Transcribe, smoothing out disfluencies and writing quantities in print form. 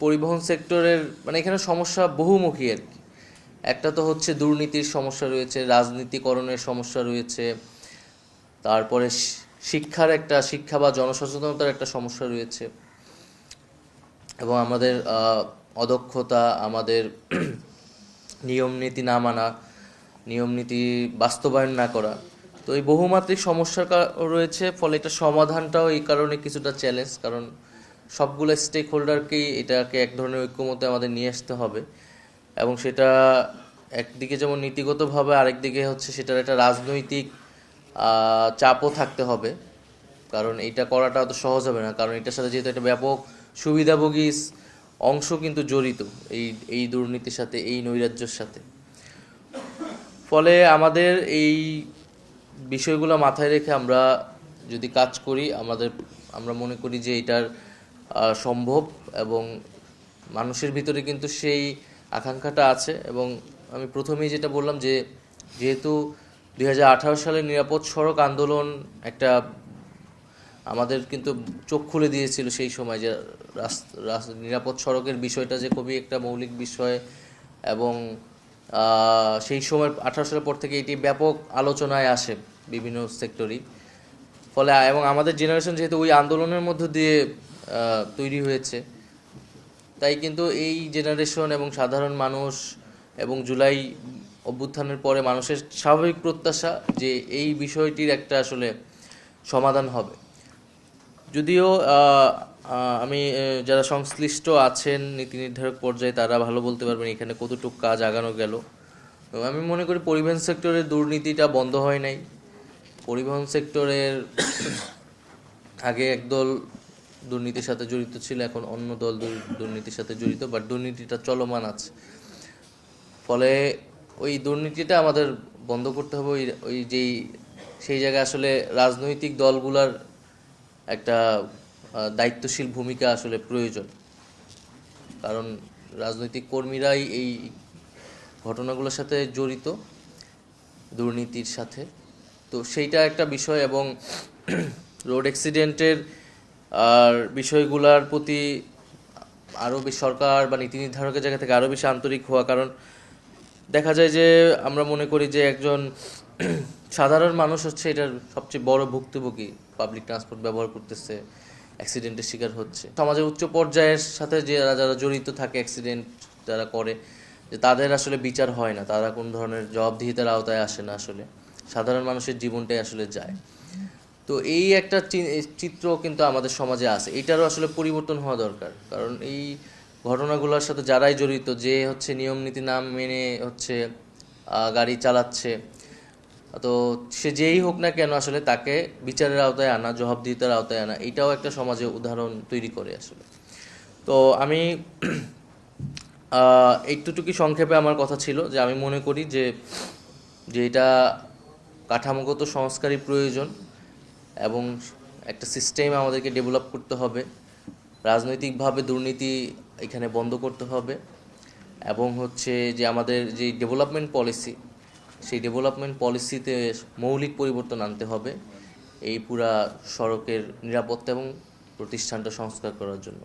পরিবহন সেক্টরের মানে এখানে সমস্যা বহুমুখী আর কি। একটা তো হচ্ছে দুর্নীতির সমস্যা রয়েছে, রাজনীতিকরণের সমস্যা রয়েছে, তারপরে শিক্ষা বা জনসচেতনতার একটা সমস্যা রয়েছে, এবং আমাদের অদক্ষতা, আমাদের নিয়ম নীতি না মানা, নিয়ম নীতি বাস্তবায়ন না করা। তো এই বহুমাত্রিক সমস্যা রয়েছে, ফলে এটা সমাধানটাও এই কারণে কিছুটা চ্যালেঞ্জ, কারণ সবগুলো স্টেক হোল্ডারকেই এটাকে এক ধরনের ঐক্যমতে আমাদের নিয়ে আসতে হবে, এবং সেটা একদিকে যেমন নীতিগতভাবে, আরেকদিকে হচ্ছে সেটার একটা রাজনৈতিক চাপও থাকতে হবে, কারণ এটা করাটা অত সহজ হবে না, কারণ এটার সাথে যেহেতু একটা ব্যাপক সুবিধাভোগী অংশ কিন্তু জড়িত এই এই দুর্নীতির সাথে, এই নৈরাজ্যের সাথে। ফলে আমাদের এই বিষয়গুলো মাথায় রেখে আমরা যদি কাজ করি, আমরা মনে করি যে এটার সম্ভব, এবং মানুষের ভিতরে কিন্তু সেই আকাঙ্ক্ষাটা আছে। এবং আমি প্রথমেই যেটা বললাম যে যেহেতু 2018 সালের নিরাপদ সড়ক আন্দোলন একটা আমাদের কিন্তু চোখ খুলে দিয়েছিল সেই সময়, যে নিরাপদ সড়কের বিষয়টা যে খুবই একটা মৌলিক বিষয়, এবং সেই সময় 18 সালের পর থেকে এটি ব্যাপক আলোচনায় আসে বিভিন্ন সেক্টরই। ফলে এবং আমাদের জেনারেশন যেহেতু ওই আন্দোলনের মধ্য দিয়ে তৈরি হয়েছে, তাই কিন্তু এই জেনারেশন এবং সাধারণ মানুষ এবং জুলাই অভ্যুত্থানের পরে মানুষের স্বাভাবিক প্রত্যাশা যে এই বিষয়টির একটা আসলে সমাধান হবে। যদিও আমি যারা সংশ্লিষ্ট আছেন নীতি নির্ধারক পর্যায়ে, তারা ভালো বলতে পারবেন এখানে কতটুকু কাজ আগানো গেল। আমি মনে করি পরিবহন সেক্টরের দুর্নীতিটা বন্ধ হয় নাই। পরিবহন সেক্টরের আগে একদল দুর্নীতির সাথে জড়িত ছিল, এখন অন্য দল দুর্নীতির সাথে জড়িত, বাট দুর্নীতিটা চলমান আছে। ফলে ওই দুর্নীতিটা আমাদের বন্ধ করতে হবে। ওই সেই জায়গায় আসলে রাজনৈতিক দলগুলার একটা দায়িত্বশীল ভূমিকা আসলে প্রয়োজন, কারণ রাজনৈতিক কর্মীরাই এই ঘটনাগুলোর সাথে জড়িত, দুর্নীতির সাথে। তো সেইটা একটা বিষয়, এবং রোড অ্যাক্সিডেন্টের আর বিষয়গুলোর প্রতি আরও বেশি সরকার বা নীতি নির্ধারকের জায়গা থেকে আরও বেশি আন্তরিক হওয়া। কারণ দেখা যায় যে আমরা মনে করি যে একজন সাধারণ মানুষ হচ্ছে এটার সবচেয়ে বড় ভুক্তভোগী, পাবলিক ট্রান্সপোর্ট ব্যবহার করতেছে, অ্যাক্সিডেন্টের শিকার হচ্ছে। সমাজের উচ্চ পর্যায়ের সাথে যারা জড়িত থাকে, অ্যাক্সিডেন্ট যারা করে, যে তাদের আসলে বিচার হয় না, তারা কোন ধরনের জবাবদিহিতার আওতায় আসে না, আসলে সাধারণ মানুষের জীবনটাই আসলে যায়। তো এই একটা চিত্র কিন্তু আমাদের সমাজে আছে, এটারও আসলে পরিবর্তন হওয়া দরকার। কারণ এই ঘটনাগুলোর সাথে যারাই জড়িত, যে হচ্ছে নিয়ম নীতি না মেনে হচ্ছে গাড়ি চালাচ্ছে, তো সে যেই হোক না কেন, আসলে তাকে বিচারের আওতায় আনা, জবাবদিহিতার আওতায় আনা, এটাও একটা সমাজে উদাহরণ তৈরি করে আসলে। তো আমি এইটুকুই সংক্ষেপে আমার কথা ছিল, যে আমি মনে করি যে এটা কাঠামোগত সংস্কারই প্রয়োজন, এবং একটা সিস্টেম আমাদেরকে ডেভেলপ করতে হবে। রাজনৈতিকভাবে দুর্নীতি এখানে বন্ধ করতে হবে, এবং হচ্ছে যে আমাদের যে ডেভেলপমেন্ট পলিসি, সেই ডেভেলপমেন্ট পলিসিতে মৌলিক পরিবর্তন আনতে হবে এই পুরা সড়কের নিরাপত্তা এবং প্রতিষ্ঠানটা সংস্কার করার জন্য।